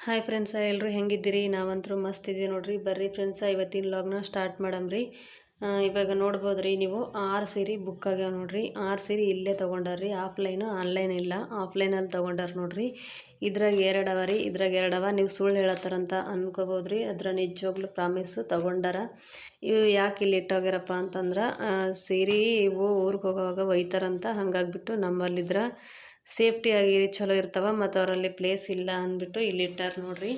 Hi friends, ಎಲ್ಲರೂ ಹೆಂಗಿದ್ದೀರಿ? ನಾವಂತರೂ ಮಸ್ತ್ ಇದೀವಿ ನೋಡ್ರಿ. ಬರ್ರಿ ಫ್ರೆಂಡ್ಸ, ಇವತ್ತಿನ ವ್ಲಾಗ್ನ ಸ್ಟಾರ್ಟ್ ಮಾಡಮ್ರಿ. ಇವಾಗ ನೋಡ್ಬೋದು ರೀ, ನೀವು 6 ಸೀರೆ ಬುಕ್ ಆಗ್ಯಾವ ನೋಡ್ರಿ. 6 ಸೀರೆ ಇಲ್ಲೇ ತೊಗೊಂಡಾರ್ರಿ. ಆಫ್ಲೈನು, ಆನ್ಲೈನ್ ಇಲ್ಲ, ಆಫ್ಲೈನಲ್ಲಿ ತೊಗೊಂಡಾರ ನೋಡ್ರಿ. ಇದ್ರಾಗ 2 ಅವ ರೀ, ಇದ್ರಾಗ 2 ಅವ. ನೀವು ಸುಳ್ಳು ಹೇಳತ್ತಾರಂತ ಅನ್ಕೋಬೋದು ರೀ, ಅದ್ರ ನಿಜವಾಗ್ಲೂ ಪ್ರಾಮಿಸ್ ತೊಗೊಂಡಾರ. ಇವು ಯಾಕೆ ಇಲ್ಲಿ ಇಟ್ಟೋಗ್ಯಾರಪ್ಪ ಅಂತಂದ್ರೆ, ಸೀರೆ ಇವು ಊರಿಗೆ ಹೋಗೋವಾಗ ಒಯ್ತಾರಂತ. ಹಾಗಾಗ್ಬಿಟ್ಟು ನಮ್ಮಲ್ಲಿದ್ರ ಸೇಫ್ಟಿಯಾಗಿ ಚಲೋ ಇರ್ತಾವ, ಮತ್ತು ಅವರಲ್ಲಿ ಪ್ಲೇಸ್ ಇಲ್ಲ ಅಂದ್ಬಿಟ್ಟು ಇಲ್ಲಿ ಇಟ್ಟಾರ ನೋಡ್ರಿ.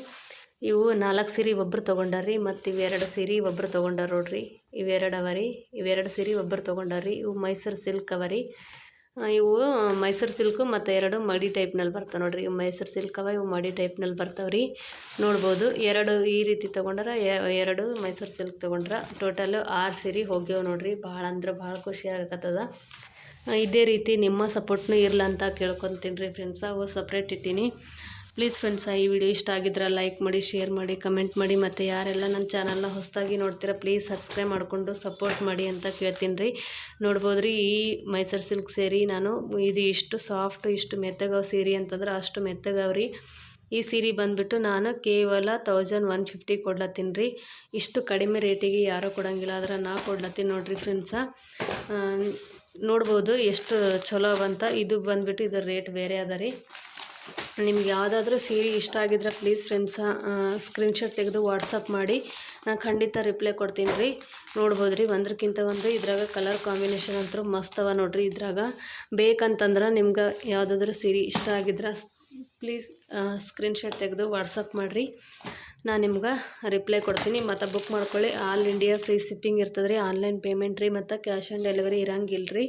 ಇವು 4 ಸೀರೆ ಒಬ್ಬರು ತೊಗೊಂಡಾರ್ರಿ, ಮತ್ತು ಇವೆರಡು ಸೀರೆ ಒಬ್ಬರು ತೊಗೊಂಡಾರ ನೋಡ್ರಿ. ಇವೆರಡು ಅವ ರೀ, ಇವೆರಡು ಸೀರೆ ಒಬ್ಬರು ತೊಗೊಂಡಾರ್ರಿ. ಇವು ಮೈಸೂರು ಸಿಲ್ಕ್ ಅವ ರೀ. ಇವು ಮೈಸೂರು ಸಿಲ್ಕು ಮತ್ತು 2 ಮಡಿ ಟೈಪ್ನಲ್ಲಿ ಬರ್ತಾವೆ ನೋಡ್ರಿ. ಇವು ಮೈಸೂರು ಸಿಲ್ಕ್ ಅವ, ಇವು ಮಡಿ ಟೈಪ್ನಲ್ಲಿ ಬರ್ತಾವೆ ರೀ. ನೋಡ್ಬೋದು, 2 ಈ ರೀತಿ ತೊಗೊಂಡಾರ, 2 ಮೈಸೂರು ಸಿಲ್ಕ್ ತೊಗೊಂಡ್ರ. ಟೋಟಲ್ 6 ಸೀರೆ ಹೋಗ್ಯಾವ ನೋಡ್ರಿ. ಭಾಳ ಅಂದ್ರೆ ಭಾಳ ಖುಷಿ ಆಗತ್ತದ. ಇದೇ ರೀತಿ ನಿಮ್ಮ ಸಪೋರ್ಟ್ನೂ ಇರಲ್ಲ ಅಂತ ಕೇಳ್ಕೊತೀನಿ ರೀ ಫ್ರೆಂಡ್ಸ. ಅವು ಸಪ್ರೇಟ್ ಇಟ್ಟೀನಿ. ಪ್ಲೀಸ್ ಫ್ರೆಂಡ್ಸ, ಈ ವಿಡಿಯೋ ಇಷ್ಟ ಆಗಿದ್ರೆ ಲೈಕ್ ಮಾಡಿ, ಶೇರ್ ಮಾಡಿ, ಕಮೆಂಟ್ ಮಾಡಿ. ಮತ್ತು ಯಾರೆಲ್ಲ ನನ್ನ ಚಾನಲ್ನ ಹೊಸದಾಗಿ ನೋಡ್ತೀರಾ ಪ್ಲೀಸ್ ಸಬ್ಸ್ಕ್ರೈಬ್ ಮಾಡಿಕೊಂಡು ಸಪೋರ್ಟ್ ಮಾಡಿ ಅಂತ ಕೇಳ್ತೀನಿ ರೀ. ನೋಡ್ಬೋದು ರೀ, ಈ ಮೈಸೂರು ಸಿಲ್ಕ್ ಸೀರೆ ನಾನು ಇದು ಇಷ್ಟು ಸಾಫ್ಟ್, ಇಷ್ಟು ಮೆತ್ತಗಾವ್ ಸೀರೆ ಅಂತಂದ್ರೆ ಅಷ್ಟು ಮೆತ್ತಗಾವ್ರಿ. ಈ ಸೀರೆ ಬಂದುಬಿಟ್ಟು ನಾನು ಕೇವಲ 1150 ಕೊಡ್ಲತ್ತೀನಿ ರೀ. ಇಷ್ಟು ಕಡಿಮೆ ರೇಟಿಗೆ ಯಾರೂ ಕೊಡೋಂಗಿಲ್ಲ, ಆದ್ರೆ ನಾ ಕೊಡ್ಲತ್ತೀನಿ ನೋಡಿರಿ ಫ್ರೆಂಡ್ಸ. ನೋಡ್ಬೋದು ಎಷ್ಟು ಚಲೋ ಅವಂತ. ಇದು ಬಂದುಬಿಟ್ಟು ಇದರ ರೇಟ್ ಬೇರೆ ಅದ ರೀ. ನಿಮ್ಗೆ ಯಾವುದಾದ್ರೂ ಸೀರೆ ಇಷ್ಟ ಆಗಿದ್ರೆ ಪ್ಲೀಸ್ ಫ್ರೆಂಡ್ಸ ಸ್ಕ್ರೀನ್ಶಾಟ್ ತೆಗೆದು ವಾಟ್ಸಪ್ ಮಾಡಿ, ನಾನು ಖಂಡಿತ ರಿಪ್ಲೈ ಕೊಡ್ತೀನಿ ರೀ. ನೋಡ್ಬೋದು ರೀ, ಒಂದಕ್ಕಿಂತ ಒಂದು ಇದ್ರಾಗ ಕಲರ್ ಕಾಂಬಿನೇಷನ್ ಅಂತೂ ಮಸ್ತ್ ಅವ ನೋಡ್ರಿ. ಇದ್ರಾಗ ಬೇಕಂತಂದ್ರೆ ನಿಮ್ಗೆ ಯಾವುದಾದ್ರೂ ಸೀರೆ ಇಷ್ಟ ಆಗಿದ್ರೆ ಪ್ಲೀಸ್ ಸ್ಕ್ರೀನ್ಶಾಟ್ ತೆಗೆದು ವಾಟ್ಸಪ್ ಮಾಡಿರಿ, ನಾನು ನಿಮ್ಗೆ ರಿಪ್ಲೈ ಕೊಡ್ತೀನಿ. ಮತ್ತು ಬುಕ್ ಮಾಡ್ಕೊಳ್ಳಿ. ಆಲ್ ಇಂಡಿಯಾ ಫ್ರೀ ಶಿಪ್ಪಿಂಗ್ ಇರ್ತದೆ ರೀ. ಆನ್ಲೈನ್ ಪೇಮೆಂಟ್ ರೀ, ಮತ್ತು ಕ್ಯಾಶ್ ಆನ್ ಡೆಲಿವರಿ ಇರಂಗಿಲ್ಲ ರೀ.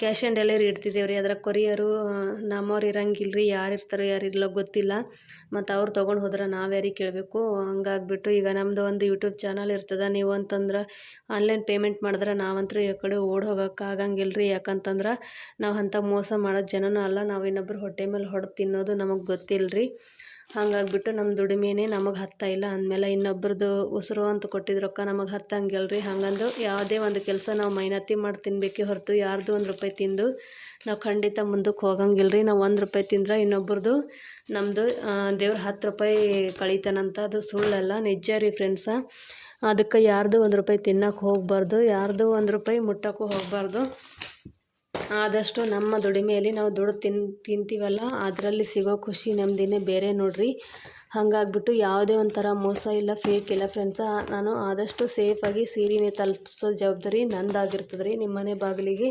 ಕ್ಯಾಶ್ ಆನ್ ಡೆಲಿವರಿ ಇಡ್ತಿದ್ದೇವೆ ರೀ, ಅದ್ರ ಕೊರಿಯರು ನಮ್ಮವ್ರು ಇರಂಗಿಲ್ಲ ರೀ. ಯಾರು ಇರ್ತಾರೋ ಯಾರು ಇರಲ್ಲೋ ಗೊತ್ತಿಲ್ಲ, ಮತ್ತು ಅವ್ರು ತೊಗೊಂಡು ಹೋದ್ರೆ ನಾವು ಯಾರಿಗೆ ಕೇಳಬೇಕು. ಹಂಗಾಗ್ಬಿಟ್ಟು ಈಗ ನಮ್ಮದು ಒಂದು ಯೂಟ್ಯೂಬ್ ಚಾನಲ್ ಇರ್ತದೆ. ನೀವು ಅಂತಂದ್ರೆ ಆನ್ಲೈನ್ ಪೇಮೆಂಟ್ ಮಾಡಿದ್ರೆ ನಾವಂತರೂ ಈ ಕಡೆ ಓಡಿ ಹೋಗೋಕೆ ಆಗಂಗಿಲ್ಲ ರೀ. ಯಾಕಂತಂದ್ರೆ ನಾವು ಅಂಥ ಮೋಸ ಮಾಡೋದು ಜನನೂ ಅಲ್ಲ. ನಾವು ಇನ್ನೊಬ್ರು ಹೊಟ್ಟೆ ಮೇಲೆ ಹೊಡೆದು ತಿನ್ನೋದು ನಮಗೆ ಗೊತ್ತಿಲ್ಲ ರೀ. ಹಾಗಾಗ್ಬಿಟ್ಟು ನಮ್ಮ ದುಡಿಮೆನೇ ನಮಗೆ ಹತ್ತ ಇಲ್ಲ ಅಂದಮೇಲೆ ಇನ್ನೊಬ್ರದ್ದು ಉಸಿರು ಅಂತ ಕೊಟ್ಟಿದ್ದು ರೊಕ್ಕ ನಮಗೆ ಹತ್ತಂಗಿಲ್ಲ ರೀ. ಹಾಗಂದು ಯಾವುದೇ ಒಂದು ಕೆಲಸ ನಾವು ಮೈನತ್ತಿ ಮಾಡಿ ತಿನ್ನಬೇಕೇ ಹೊರತು ಯಾರ್ದು ₹1 ತಿಂದು ನಾವು ಖಂಡಿತ ಮುಂದಕ್ಕೆ ಹೋಗಂಗಿಲ್ಲ ರೀ. ನಾವು ₹1 ತಿಂದ್ರೆ ಇನ್ನೊಬ್ರದ್ದು ನಮ್ಮದು ದೇವ್ರು ₹10 ಕಳೀತಾನಂತ. ಅದು ಸುಳ್ಳಲ್ಲ, ನಿಜ ರೀ ಫ್ರೆಂಡ್ಸ. ಅದಕ್ಕೆ ಯಾರ್ದು ₹1 ತಿನ್ನೋಕೆ ಹೋಗಬಾರ್ದು, ಯಾರ್ದು ₹1 ಮುಟ್ಟೋಕ್ಕೂ ಹೋಗಬಾರ್ದು. ಆದಷ್ಟು ನಮ್ಮ ದುಡಿಮೆಯಲ್ಲಿ ನಾವು ದುಡ್ಡು ತಿಂತೀವಲ್ಲ, ಅದರಲ್ಲಿ ಸಿಗೋ ಖುಷಿ ನಮ್ಮದಿನೇ ಬೇರೆ ನೋಡ್ರಿ. ಹಾಗಾಗ್ಬಿಟ್ಟು ಯಾವುದೇ ಒಂಥರ ಮೋಸ ಇಲ್ಲ, ಫೇಕ್ ಇಲ್ಲ ಫ್ರೆಂಡ್ಸ. ನಾನು ಆದಷ್ಟು ಸೇಫಾಗಿ ಸೀರೆನೇ ತಲುಪಿಸೋ ಜವಾಬ್ದಾರಿ ನಂದಾಗಿರ್ತದೆ ರೀ. ನಿಮ್ಮ ಮನೆ ಬಾಗಿಲಿಗೆ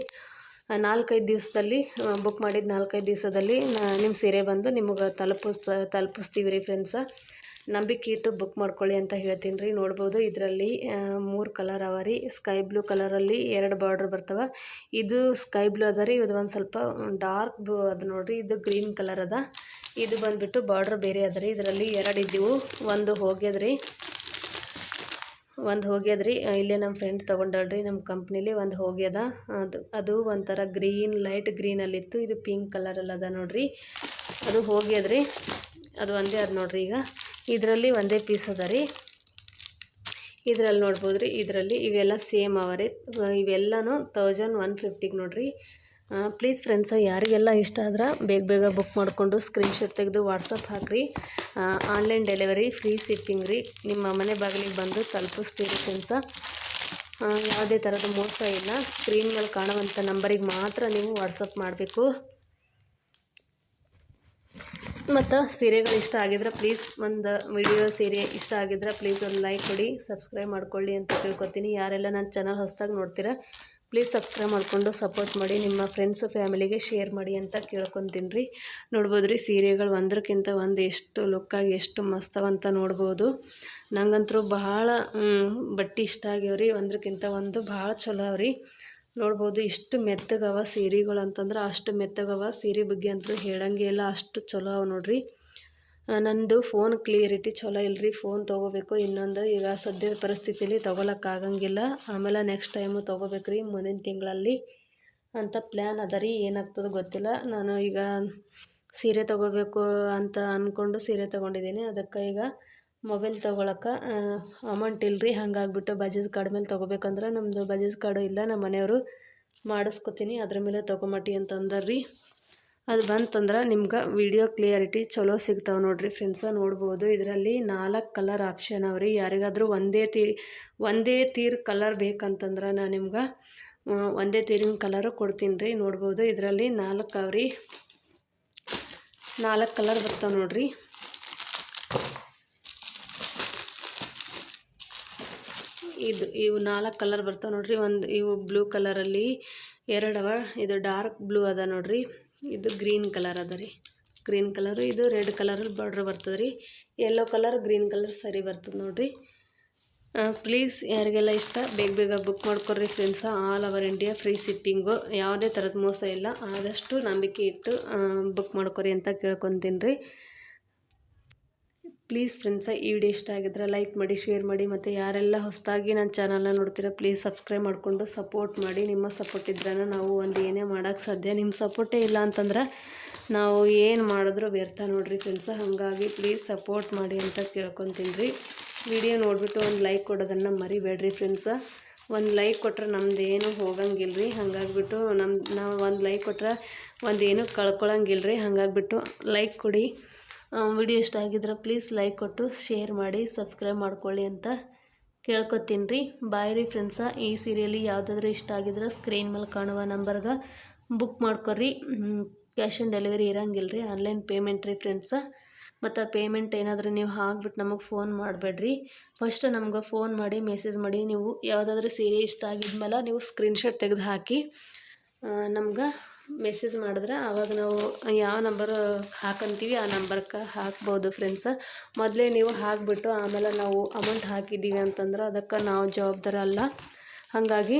4-5 ದಿವಸದಲ್ಲಿ ಬುಕ್ ಮಾಡಿದ 4-5 ದಿವಸದಲ್ಲಿ ನಿಮ್ಮ ಸೀರೆ ಬಂದು ನಿಮಗೆ ತಲುಪಿಸ್ತೀವಿ ರೀ ಫ್ರೆಂಡ್ಸ. ನಂಬಿಕೆ ಇಟ್ಟು ಬುಕ್ ಮಾಡ್ಕೊಳ್ಳಿ ಅಂತ ಹೇಳ್ತೀನಿ ರೀ. ನೋಡ್ಬೋದು, ಇದರಲ್ಲಿ 3 ಕಲರ್ ಅವ ರೀ. ಸ್ಕೈ ಬ್ಲೂ ಕಲರಲ್ಲಿ 2 ಬಾರ್ಡ್ರ್ ಬರ್ತವೆ. ಇದು ಸ್ಕೈ ಬ್ಲೂ ಅದ ರೀ. ಇದು ಒಂದು ಸ್ವಲ್ಪ ಡಾರ್ಕ್ ಬ್ಲೂ ಅದು ನೋಡಿರಿ. ಇದು ಗ್ರೀನ್ ಕಲರ್ ಅದ. ಇದು ಬಂದುಬಿಟ್ಟು ಬಾರ್ಡ್ರ್ ಬೇರೆ ಅದ ರೀ. ಇದರಲ್ಲಿ 2 ಇದ್ದೀವು, ಒಂದು ಹೋಗ್ಯದ್ರಿ. ಇಲ್ಲೇ ನಮ್ಮ ಫ್ರೆಂಡ್ ತೊಗೊಂಡಳ್ರಿ ನಮ್ಮ ಕಂಪ್ನಿಲಿ. ಒಂದು ಹೋಗ್ಯದ. ಅದು ಒಂಥರ ಗ್ರೀನ್, ಲೈಟ್ ಗ್ರೀನಲ್ಲಿತ್ತು. ಇದು ಪಿಂಕ್ ಕಲರಲ್ಲಿ ಅದ ನೋಡ್ರಿ. ಅದು ಹೋಗ್ಯದ್ರಿ. ಅದು ಒಂದೇ ಅದು ನೋಡ್ರಿ. ಈಗ ಇದರಲ್ಲಿ ಒಂದೇ ಪೀಸ್ ಅದ ರೀ. ಇದರಲ್ಲಿ ನೋಡ್ಬೋದು ರೀ, ಇದರಲ್ಲಿ ಇವೆಲ್ಲ ಸೇಮ್ ಅವ ರೀ. ಇವೆಲ್ಲನೂ 1150 ನೋಡ್ರಿ. ಪ್ಲೀಸ್ ಫ್ರೆಂಡ್ಸ, ಯಾರಿಗೆಲ್ಲ ಇಷ್ಟ ಆದ್ರೆ ಬೇಗ ಬೇಗ ಬುಕ್ ಮಾಡಿಕೊಂಡು ಸ್ಕ್ರೀನ್ಶಾಟ್ ತೆಗೆದು ವಾಟ್ಸಪ್ ಹಾಕಿರಿ. ಆನ್ಲೈನ್ ಡೆಲಿವರಿ ಫ್ರೀ ಶಿಪ್ಪಿಂಗ್ ರೀ. ನಿಮ್ಮ ಮನೆ ಬಾಗಿಲಿಗೆ ಬಂದು ತಲುಪಿಸ್ತೀರಿ ಫ್ರೆಂಡ್ಸ. ಯಾವುದೇ ಥರದ ಮೋಸ ಇಲ್ಲ. ಸ್ಕ್ರೀನ್ ಮೇಲೆ ಕಾಣುವಂಥ ನಂಬರಿಗೆ ಮಾತ್ರ ನೀವು ವಾಟ್ಸಪ್ ಮಾಡಬೇಕು. ಮತ್ತು ಸೀರೆಗಳು ಇಷ್ಟ ಆಗಿದ್ರೆ ಪ್ಲೀಸ್ ಒಂದು ವಿಡಿಯೋ ಸೀರೆ ಇಷ್ಟ ಆಗಿದ್ರೆ ಪ್ಲೀಸ್ ಒಂದು ಲೈಕ್ ಕೊಡಿ, ಸಬ್ಸ್ಕ್ರೈಬ್ ಮಾಡ್ಕೊಳ್ಳಿ ಅಂತ ಕೇಳ್ಕೊತೀನಿ. ಯಾರೆಲ್ಲ ನನ್ನ ಚಾನಲ್ ಹೊಸದಾಗಿ ನೋಡ್ತೀರಾ ಪ್ಲೀಸ್ ಸಬ್ಸ್ಕ್ರೈಬ್ ಮಾಡಿಕೊಂಡು ಸಪೋರ್ಟ್ ಮಾಡಿ. ನಿಮ್ಮ ಫ್ರೆಂಡ್ಸು ಫ್ಯಾಮಿಲಿಗೆ ಶೇರ್ ಮಾಡಿ ಅಂತ ಕೇಳ್ಕೊತೀನಿ ರೀ. ನೋಡ್ಬೋದು ರೀ, ಸೀರೆಗಳು ಒಂದಕ್ಕಿಂತ ಒಂದು ಎಷ್ಟು ಲುಕ್ಕಾಗಿ ಎಷ್ಟು ಮಸ್ತವಂತ ನೋಡ್ಬೋದು. ನಂಗಂತರೂ ಭಾಳ ಬಟ್ಟೆ ಇಷ್ಟ ಆಗ್ಯಾವ್ರಿ. ಒಂದಕ್ಕಿಂತ ಒಂದು ಭಾಳ ಚಲೋ ಅವ್ರಿ. ನೋಡ್ಬೋದು, ಇಷ್ಟು ಮೆತ್ತಗವ ಸೀರೆಗಳು ಅಂತಂದ್ರೆ ಅಷ್ಟು ಮೆತ್ತಗವ. ಸೀರೆ ಬಗ್ಗೆ ಅಂತೂ ಹೇಳಂಗೆ ಇಲ್ಲ, ಅಷ್ಟು ಚಲೋ ಅವ ನೋಡ್ರಿ. ನಂದು ಫೋನ್ ಕ್ಲಿಯರಿಟಿ ಚಲೋ ಇಲ್ಲರಿ. ಫೋನ್ ತೊಗೋಬೇಕು ಇನ್ನೊಂದು. ಈಗ ಸದ್ಯದ ಪರಿಸ್ಥಿತಿಯಲ್ಲಿ ತೊಗೊಳಕ್ಕಾಗಂಗಿಲ್ಲ. ಆಮೇಲೆ ನೆಕ್ಸ್ಟ್ ಟೈಮು ತೊಗೋಬೇಕ್ರಿ ಮುಂದಿನ ತಿಂಗಳಲ್ಲಿ ಅಂತ ಪ್ಲ್ಯಾನ್ ಅದ ರೀ. ಏನಾಗ್ತದೆ ಗೊತ್ತಿಲ್ಲ. ನಾನು ಈಗ ಸೀರೆ ತೊಗೋಬೇಕು ಅಂತ ಅಂದ್ಕೊಂಡು ಸೀರೆ ತೊಗೊಂಡಿದ್ದೀನಿ. ಅದಕ್ಕೆ ಈಗ ಮೊಬೈಲ್ ತೊಗೊಳಕ್ಕೆ ಅಮೌಂಟ್ ಇಲ್ಲರಿ. ಹಾಗಾಗ್ಬಿಟ್ಟು ಬಜಾಜ್ ಕಾರ್ಡ್ ಮೇಲೆ ತೊಗೋಬೇಕಂದ್ರೆ ನಮ್ಮದು ಬಜಾಜ್ ಕಾರ್ಡು ಇಲ್ಲ. ನಮ್ಮ ಮನೆಯವರು ಮಾಡಿಸ್ಕೊತೀನಿ, ಅದ್ರ ಮೇಲೆ ತೊಗೊಂಬಟ್ಟಿ ಅಂತ ಅಂದಾರ್ರಿ. ಅದು ಬಂತಂದ್ರೆ ನಿಮ್ಗೆ ವಿಡಿಯೋ ಕ್ಲಿಯರಿಟಿ ಚಲೋ ಸಿಗ್ತಾವೆ ನೋಡಿರಿ ಫ್ರೆಂಡ್ಸ. ನೋಡ್ಬೋದು ಇದರಲ್ಲಿ 4 ಕಲರ್ ಆಪ್ಷನ್ ಅವ್ರಿ. ಯಾರಿಗಾದರೂ ಒಂದೇ ತೀರ್ ಕಲರ್ ಬೇಕಂತಂದ್ರೆ ನಾನು ನಿಮ್ಗೆ ಒಂದೇ ತೀರಿನ ಕಲರು ಕೊಡ್ತೀನಿ ರೀ. ನೋಡ್ಬೋದು ಇದರಲ್ಲಿ 4 ಅವ್ರಿ, 4 ಕಲರ್ ಬರ್ತಾವೆ ನೋಡಿರಿ. ಇವು 4 ಕಲರ್ ಬರ್ತಾವೆ ನೋಡಿರಿ. ಇವು ಬ್ಲೂ ಕಲರಲ್ಲಿ 2 ಅವ. ಇದು ಡಾರ್ಕ್ ಬ್ಲೂ ಅದ ನೋಡಿರಿ. ಇದು ಗ್ರೀನ್ ಕಲರ್ ಅದ ರೀ, ಗ್ರೀನ್ ಕಲರು. ಇದು ರೆಡ್ ಕಲರಲ್ಲಿ ಬಾರ್ಡ್ರ್ ಬರ್ತದೆ ರೀ. ಯೆಲ್ಲೋ ಕಲರ್, ಗ್ರೀನ್ ಕಲರ್ ಸರಿ ಬರ್ತದೆ ನೋಡಿರಿ. ಪ್ಲೀಸ್ ಯಾರಿಗೆಲ್ಲ ಇಷ್ಟ ಬೇಗ ಬುಕ್ ಮಾಡ್ಕೊಡ್ರಿ friends. All over India free shipping, ಯಾವುದೇ ಥರದ ಮೋಸ ಇಲ್ಲ. ಆದಷ್ಟು ನಂಬಿಕೆ ಇಟ್ಟು ಬುಕ್ ಮಾಡ್ಕೊರಿ ಅಂತ ಕೇಳ್ಕೊತೀನಿ ರೀ. ಪ್ಲೀಸ್ ಫ್ರೆಂಡ್ಸ, ಈ ವಿಡಿಯೋ ಇಷ್ಟ ಆಗಿದ್ರೆ ಲೈಕ್ ಮಾಡಿ, ಶೇರ್ ಮಾಡಿ, ಮತ್ತು ಯಾರೆಲ್ಲ ಹೊಸದಾಗಿ ನನ್ನ ಚಾನಲ್ನ ನೋಡ್ತೀರಾ ಪ್ಲೀಸ್ ಸಬ್ಸ್ಕ್ರೈಬ್ ಮಾಡಿಕೊಂಡು ಸಪೋರ್ಟ್ ಮಾಡಿ. ನಿಮ್ಮ ಸಪೋರ್ಟ್ ಇದ್ರೇ ನಾವು ಏನೇ ಮಾಡೋಕ್ಕೆ ಸಾಧ್ಯ. ನಿಮ್ಮ ಸಪೋರ್ಟೇ ಇಲ್ಲ ಅಂತಂದ್ರೆ ನಾವು ಏನು ಮಾಡಿದ್ರೂ ವ್ಯರ್ಥ ನೋಡಿರಿ ಫ್ರೆಂಡ್ಸ. ಹಾಗಾಗಿ ಪ್ಲೀಸ್ ಸಪೋರ್ಟ್ ಮಾಡಿ ಅಂತ ಕೇಳ್ಕೊತೀನಿ ರೀ. ವಿಡಿಯೋ ನೋಡಿಬಿಟ್ಟು ಒಂದು ಲೈಕ್ ಕೊಡೋದನ್ನು ಮರಿಬೇಡ್ರಿ ಫ್ರೆಂಡ್ಸ. ಒಂದು ಲೈಕ್ ಕೊಟ್ಟರೆ ನಮ್ಮದೇನು ಹೋಗಂಗಿಲ್ಲ ರೀ. ಹಾಗಾಗಿಬಿಟ್ಟು ನಾವು ಒಂದು ಲೈಕ್ ಕೊಟ್ಟರೆ ಒಂದೇನು ಕಳ್ಕೊಳಂಗಿಲ್ಲ ರೀ. ಹಾಗಾಗಿಬಿಟ್ಟು ಲೈಕ್ ಕೊಡಿ. ವಿಡಿಯೋ ಇಷ್ಟ ಆಗಿದ್ರೆ ಪ್ಲೀಸ್ ಲೈಕ್ ಕೊಟ್ಟು ಶೇರ್ ಮಾಡಿ, ಸಬ್ಸ್ಕ್ರೈಬ್ ಮಾಡ್ಕೊಳ್ಳಿ ಅಂತ ಕೇಳ್ಕೊತೀನಿ ರೀ. ಬಾಯ್ ರೀ ಫ್ರೆಂಡ್ಸ. ಈ ಸೀರಿಯಲಿ ಯಾವುದಾದ್ರೂ ಇಷ್ಟ ಆಗಿದ್ರೆ ಸ್ಕ್ರೀನ್ ಮೇಲೆ ಕಾಣುವ ನಂಬರ್ಗೆ ಬುಕ್ ಮಾಡ್ಕೊರಿ. ಕ್ಯಾಶ್ ಆನ್ ಡೆಲಿವರಿ ಇರೋಂಗಿಲ್ಲ ರೀ, ಆನ್ಲೈನ್ ಪೇಮೆಂಟ್ ರೀ ಫ್ರೆಂಡ್ಸ. ಮತ್ತು ಪೇಮೆಂಟ್ ಏನಾದರೂ ನೀವು ಹಾಕ್ಬಿಟ್ಟು ನಮಗೆ ಫೋನ್ ಮಾಡಬೇಡ್ರಿ. ಫಸ್ಟ್ ನಮ್ಗೆ ಫೋನ್ ಮಾಡಿ ಮೆಸೇಜ್ ಮಾಡಿ. ನೀವು ಯಾವುದಾದ್ರೂ ಸೀರೆ ಇಷ್ಟ ಆಗಿದ್ಮೇಲೆ ನೀವು ಸ್ಕ್ರೀನ್ಶಾಟ್ ತೆಗೆದು ಹಾಕಿ ನಮ್ಗೆ ಮೆಸೇಜ್ ಮಾಡಿದ್ರೆ ಆವಾಗ ನಾವು ಯಾವ ನಂಬರ್ ಹಾಕಂತೀವಿ ಆ ನಂಬರ್ಗೆ ಹಾಕ್ಬೋದು ಫ್ರೆಂಡ್ಸ. ಮೊದಲೇ ನೀವು ಹಾಕಿಬಿಟ್ಟು ಆಮೇಲೆ ನಾವು ಅಮೌಂಟ್ ಹಾಕಿದ್ದೀವಿ ಅಂತಂದ್ರೆ ಅದಕ್ಕೆ ನಾವು ಜವಾಬ್ದಾರ ಅಲ್ಲ. ಹಾಗಾಗಿ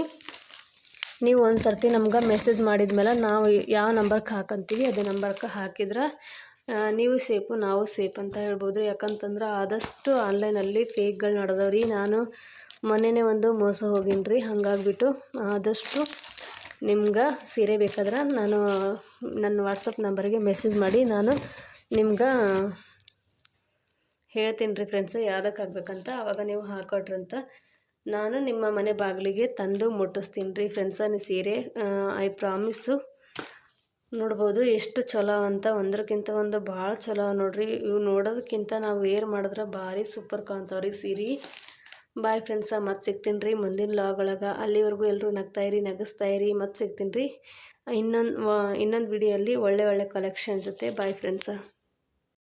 ನೀವು ಒಂದು ಸರ್ತಿ ನಮ್ಗೆ ಮೆಸೇಜ್ ಮಾಡಿದ್ಮೇಲೆ ನಾವು ಯಾವ ನಂಬರ್ಗೆ ಹಾಕಂತೀವಿ ಅದೇ ನಂಬರ್ಗೆ ಹಾಕಿದ್ರೆ ನೀವು ಸೇಫು ನಾವು ಸೇಫ್ ಅಂತ ಹೇಳ್ಬೋದು. ಯಾಕಂತಂದ್ರೆ ಆದಷ್ಟು ಆನ್ಲೈನಲ್ಲಿ ಫೇಕ್ಗಳು ನಡೆದವ್ರಿ. ನಾನು ಮೊನ್ನೆನೇ ಒಂದು ಮೋಸ ಹೋಗೀನಿ ರೀ. ಹಾಗಾಗಿಬಿಟ್ಟು ಆದಷ್ಟು ನಿಮ್ಗೆ ಸೀರೆ ಬೇಕಾದ್ರೆ ನನ್ನ ವಾಟ್ಸಪ್ ನಂಬರಿಗೆ ಮೆಸೇಜ್ ಮಾಡಿ, ನಾನು ನಿಮ್ಗೆ ಹೇಳ್ತೀನಿ ರೀ ಫ್ರೆಂಡ್ಸ್ ಯಾವುದಕ್ಕೆ ಆಗ್ಬೇಕಂತ. ಆವಾಗ ನೀವು ಹಾಕೊಟ್ರಂತ ನಾನು ನಿಮ್ಮ ಮನೆ ಬಾಗಿಲಿಗೆ ತಂದು ಮುಟ್ಟಿಸ್ತೀನಿ ರೀ ಫ್ರೆಂಡ್ಸ ಸೀರೆ. ಐ ಪ್ರಾಮಿಸ್ಸು. ನೋಡ್ಬೋದು ಎಷ್ಟು ಚಲೋ ಅಂತ, ಒಂದಕ್ಕಿಂತ ಒಂದು ಭಾಳ ಚಲೋ ನೋಡ್ರಿ. ಇವು ನೋಡೋದಕ್ಕಿಂತ ನಾವು ವೇರ್ ಮಾಡಿದ್ರೆ ಭಾರಿ ಸೂಪರ್ ಕಾಣ್ತಾವ್ರಿ ಸೀರೆ. ಬಾಯ್ ಫ್ರೆಂಡ್ಸ, ಮತ್ತೆ ಸಿಗ್ತೀನಿ ರೀ ಮುಂದಿನ ಲಾಗ್ ಒಳಗೆ. ಅಲ್ಲಿವರೆಗೂ ಎಲ್ಲರೂ ನಗ್ತಾಯಿರಿ, ನಗಿಸ್ತಾಯಿರಿ. ಮತ್ತೆ ಸಿಗ್ತೀನಿ ರೀ ಇನ್ನೊಂದು ವಿಡಿಯೋಲ್ಲಿ ಒಳ್ಳೆ ಕಲೆಕ್ಷನ್ ಜೊತೆ. ಬಾಯ್ ಫ್ರೆಂಡ್ಸ.